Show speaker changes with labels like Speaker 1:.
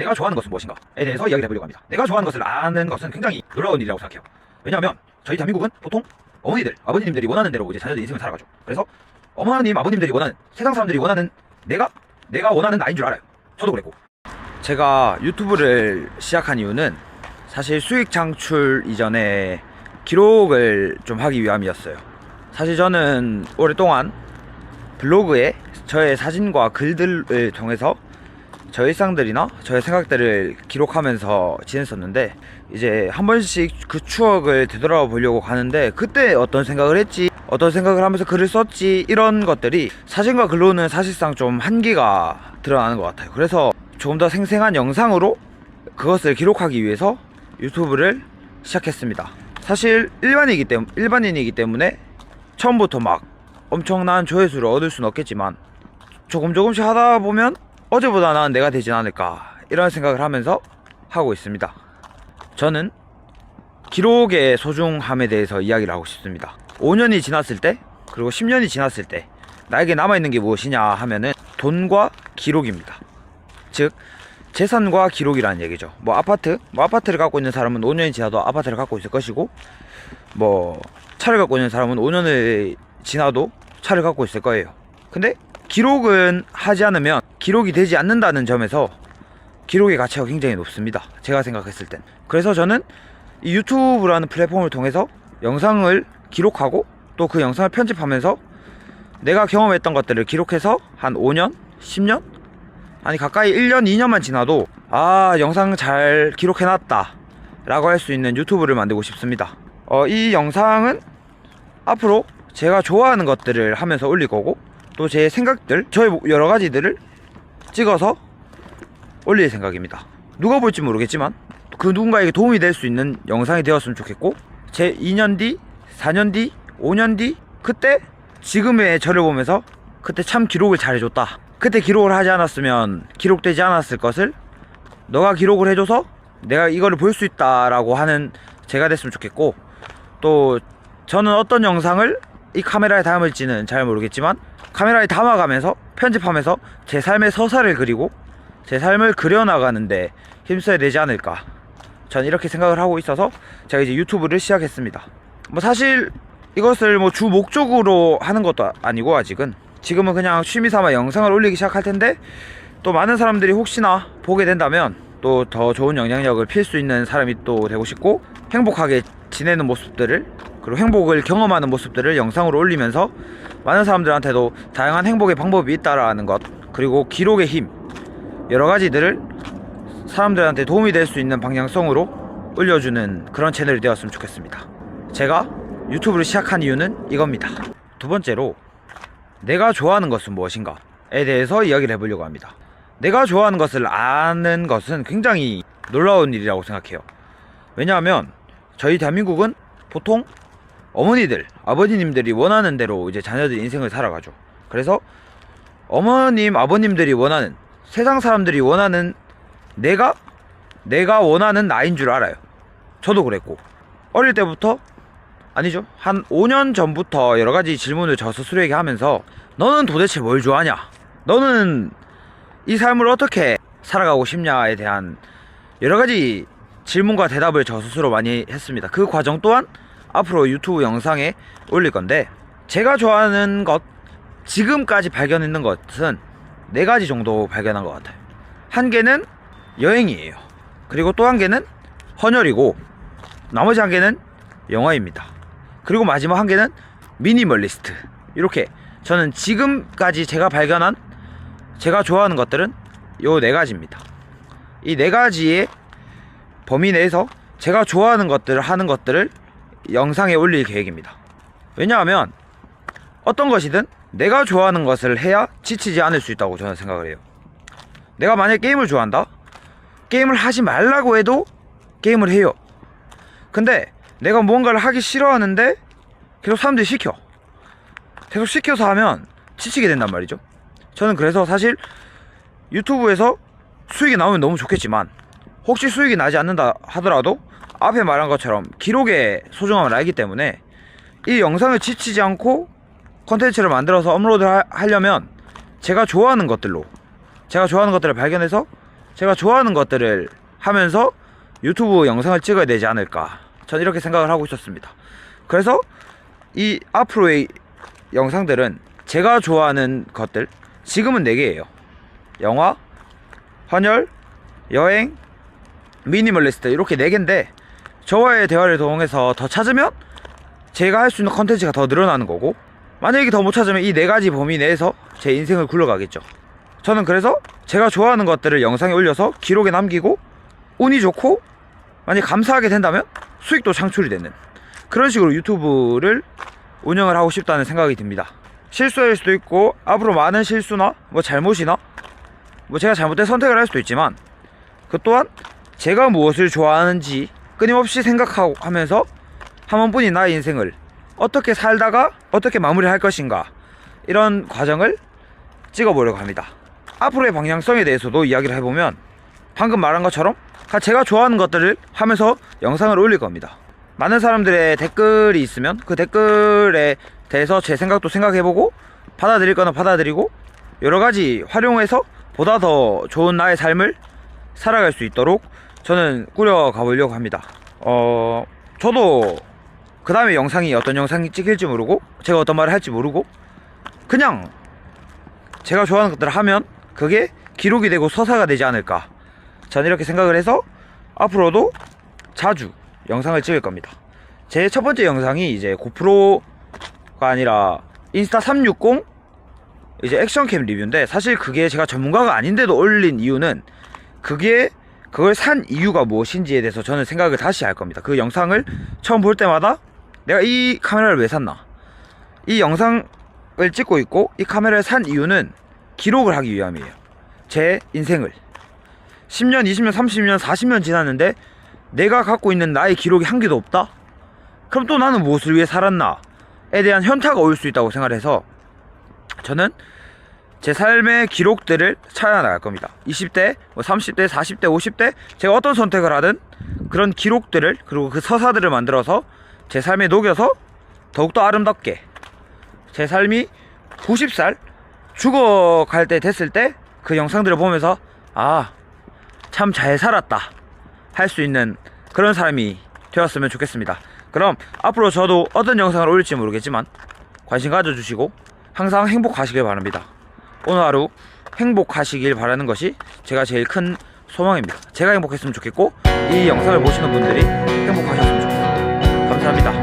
Speaker 1: 내가 좋아하는 것은 무엇인가에 대해서 이야기를 해보려고 합니다. 내가 좋아하는 것을 아는 것은 굉장히 놀라운 일이라고 생각해요. 왜냐하면 저희 대한민국은 보통 어머니들, 아버님들이 원하는 대로 이제 자녀들 인생을 살아가죠. 그래서 어머님, 아버님들이 원하는, 세상 사람들이 원하는 내가 원하는 나인 줄 알아요. 저도 그랬고. 제가 유튜브를 시작한 이유는 사실 수익 창출 이전에 기록을 좀 하기 위함이었어요. 사실 저는 오랫동안 블로그에 저의 사진과 글들을 통해서 저의 일상들이나 저의 생각들을 기록하면서 지냈었는데, 이제 한 번씩 그 추억을 되돌아 보려고 가는데 그때 어떤 생각을 했지, 어떤 생각을 하면서 글을 썼지, 이런 것들이 사진과 글로는 사실상 좀 한계가 드러나는 것 같아요. 그래서 조금 더 생생한 영상으로 그것을 기록하기 위해서 유튜브를 시작했습니다. 사실 일반인이기 때문에 처음부터 막 엄청난 조회수를 얻을 수는 없겠지만 조금씩 하다 보면 어제보다 나은 내가 되진 않을까, 이런 생각을 하면서 하고 있습니다. 저는 기록의 소중함에 대해서 이야기를 하고 싶습니다. 5년이 지났을 때, 그리고 10년이 지났을 때 나에게 남아있는 게 무엇이냐 하면은 돈과 기록입니다. 즉 재산과 기록이라는 얘기죠. 아파트를 갖고 있는 사람은 5년이 지나도 아파트를 갖고 있을 것이고, 차를 갖고 있는 사람은 5년이 지나도 차를 갖고 있을 거예요. 근데 기록은 하지 않으면 기록이 되지 않는다는 점에서 기록의 가치가 굉장히 높습니다. 제가 생각했을 땐. 그래서 저는 이 유튜브라는 플랫폼을 통해서 영상을 기록하고 또 그 영상을 편집하면서 내가 경험했던 것들을 기록해서 한 5년, 10년? 아니 가까이 1년, 2년만 지나도 영상 잘 기록해놨다 라고 할 수 있는 유튜브를 만들고 싶습니다. 이 영상은 앞으로 제가 좋아하는 것들을 하면서 올릴 거고, 또 제 생각들, 저의 여러 가지들을 찍어서 올릴 생각입니다. 누가 볼지 모르겠지만 그 누군가에게 도움이 될 수 있는 영상이 되었으면 좋겠고, 제 2년 뒤, 4년 뒤, 5년 뒤, 그때 지금의 저를 보면서 그때 참 기록을 잘해줬다, 그때 기록을 하지 않았으면 기록되지 않았을 것을 너가 기록을 해줘서 내가 이거를 볼 수 있다라고 하는 제가 됐으면 좋겠고, 또 저는 어떤 영상을 이 카메라에 담을지는 잘 모르겠지만 카메라에 담아가면서 편집하면서 제 삶의 서사를 그리고 제 삶을 그려나가는데 힘써야 되지 않을까, 전 이렇게 생각을 하고 있어서 제가 이제 유튜브를 시작했습니다. 사실 이것을 주 목적으로 하는 것도 아니고, 지금은 그냥 취미삼아 영상을 올리기 시작할 텐데, 또 많은 사람들이 혹시나 보게 된다면 또 더 좋은 영향력을 필 수 있는 사람이 또 되고 싶고, 행복하게 지내는 모습들을, 그리고 행복을 경험하는 모습들을 영상으로 올리면서 많은 사람들한테도 다양한 행복의 방법이 있다라는 것, 그리고 기록의 힘, 여러 가지들을 사람들한테 도움이 될 수 있는 방향성으로 올려주는 그런 채널이 되었으면 좋겠습니다. 제가 유튜브를 시작한 이유는 이겁니다. 두 번째로, 내가 좋아하는 것은 무엇인가에 대해서 이야기를 해보려고 합니다. 내가 좋아하는 것을 아는 것은 굉장히 놀라운 일이라고 생각해요. 왜냐하면 저희 대한민국은 보통 어머니들, 아버님들이 원하는 대로 이제 자녀들 인생을 살아가죠. 그래서 어머님, 아버님들이 원하는, 세상 사람들이 원하는 내가 원하는 나인 줄 알아요. 저도 그랬고, 어릴 때부터, 아니죠, 한 5년 전부터 여러 가지 질문을 저 스스로에게 하면서 너는 도대체 뭘 좋아하냐, 너는 이 삶을 어떻게 살아가고 싶냐에 대한 여러 가지 질문과 대답을 저 스스로 많이 했습니다. 그 과정 또한 앞으로 유튜브 영상에 올릴 건데, 제가 좋아하는 것, 지금까지 발견했는 것은 4가지 정도 발견한 것 같아요. 한 개는 여행이에요. 그리고 또 한 개는 헌혈이고, 나머지 한 개는 영화입니다. 그리고 마지막 한 개는 미니멀리스트. 이렇게 저는 지금까지 제가 발견한, 제가 좋아하는 것들은 요 4가지입니다. 이 4가지의 범위 내에서 제가 좋아하는 것들을 하는 것들을 영상에 올릴 계획입니다. 왜냐하면 어떤 것이든 내가 좋아하는 것을 해야 지치지 않을 수 있다고 저는 생각을 해요. 내가 만약 게임을 좋아한다, 게임을 하지 말라고 해도 게임을 해요. 근데 내가 무언가를 하기 싫어하는데 계속 사람들이 시켜, 계속 시켜서 하면 지치게 된단 말이죠. 저는 그래서 사실 유튜브에서 수익이 나오면 너무 좋겠지만, 혹시 수익이 나지 않는다 하더라도 앞에 말한 것처럼 기록의 소중함을 알기 때문에 이 영상을 지치지 않고 컨텐츠를 만들어서 업로드 하려면 제가 좋아하는 것들을 발견해서 제가 좋아하는 것들을 하면서 유튜브 영상을 찍어야 되지 않을까, 전 이렇게 생각을 하고 있었습니다. 그래서 이 앞으로의 영상들은 제가 좋아하는 것들, 지금은 4개예요. 영화, 헌혈, 여행, 미니멀리스트, 이렇게 4개인데 저와의 대화를 통해서 더 찾으면 제가 할 수 있는 컨텐츠가 더 늘어나는 거고, 만약에 더 못 찾으면 이 4가지 범위 내에서 제 인생을 굴러가겠죠. 저는 그래서 제가 좋아하는 것들을 영상에 올려서 기록에 남기고, 운이 좋고 만약 감사하게 된다면 수익도 창출이 되는 그런 식으로 유튜브를 운영을 하고 싶다는 생각이 듭니다. 실수할 수도 있고, 앞으로 많은 실수나 뭐 잘못이나 뭐 제가 잘못된 선택을 할 수도 있지만, 그 또한 제가 무엇을 좋아하는지 끊임없이 생각하고 하면서 한 번뿐인 나의 인생을 어떻게 살다가 어떻게 마무리할 것인가, 이런 과정을 찍어보려고 합니다. 앞으로의 방향성에 대해서도 이야기를 해보면, 방금 말한 것처럼 제가 좋아하는 것들을 하면서 영상을 올릴 겁니다. 많은 사람들의 댓글이 있으면 그 댓글에 대해서 제 생각도 생각해보고, 받아들일 거는 받아들이고, 여러가지 활용해서 보다 더 좋은 나의 삶을 살아갈 수 있도록 저는 꾸려가 보려고 합니다. 저도 그 다음에 영상이 어떤 영상이 찍힐지 모르고, 제가 어떤 말을 할지 모르고, 그냥 제가 좋아하는 것들을 하면 그게 기록이 되고 서사가 되지 않을까, 저는 이렇게 생각을 해서 앞으로도 자주 영상을 찍을 겁니다. 제 첫 번째 영상이 이제 고프로가 아니라 인스타 360 이제 액션캠 리뷰인데, 사실 그게 제가 전문가가 아닌데도 올린 이유는, 그걸 산 이유가 무엇인지에 대해서 저는 생각을 다시 할 겁니다. 그 영상을 처음 볼 때마다 내가 이 카메라를 왜 샀나, 이 영상을 찍고 있고 이 카메라를 산 이유는 기록을 하기 위함이에요. 제 인생을 10년, 20년, 30년, 40년 지났는데 내가 갖고 있는 나의 기록이 한 개도 없다? 그럼 또 나는 무엇을 위해 살았나에 대한 현타가 올 수 있다고 생각해서 저는 제 삶의 기록들을 찾아나갈 겁니다. 20대, 30대, 40대, 50대 제가 어떤 선택을 하든 그런 기록들을, 그리고 그 서사들을 만들어서 제 삶에 녹여서 더욱더 아름답게, 제 삶이 90살 죽어갈 때 됐을 때 그 영상들을 보면서 참 잘 살았다 할 수 있는 그런 사람이 되었으면 좋겠습니다. 그럼 앞으로 저도 어떤 영상을 올릴지 모르겠지만 관심 가져주시고 항상 행복하시길 바랍니다. 오늘 하루 행복하시길 바라는 것이 제가 제일 큰 소망입니다. 제가 행복했으면 좋겠고, 이 영상을 보시는 분들이 행복하셨으면 좋겠습니다. 감사합니다.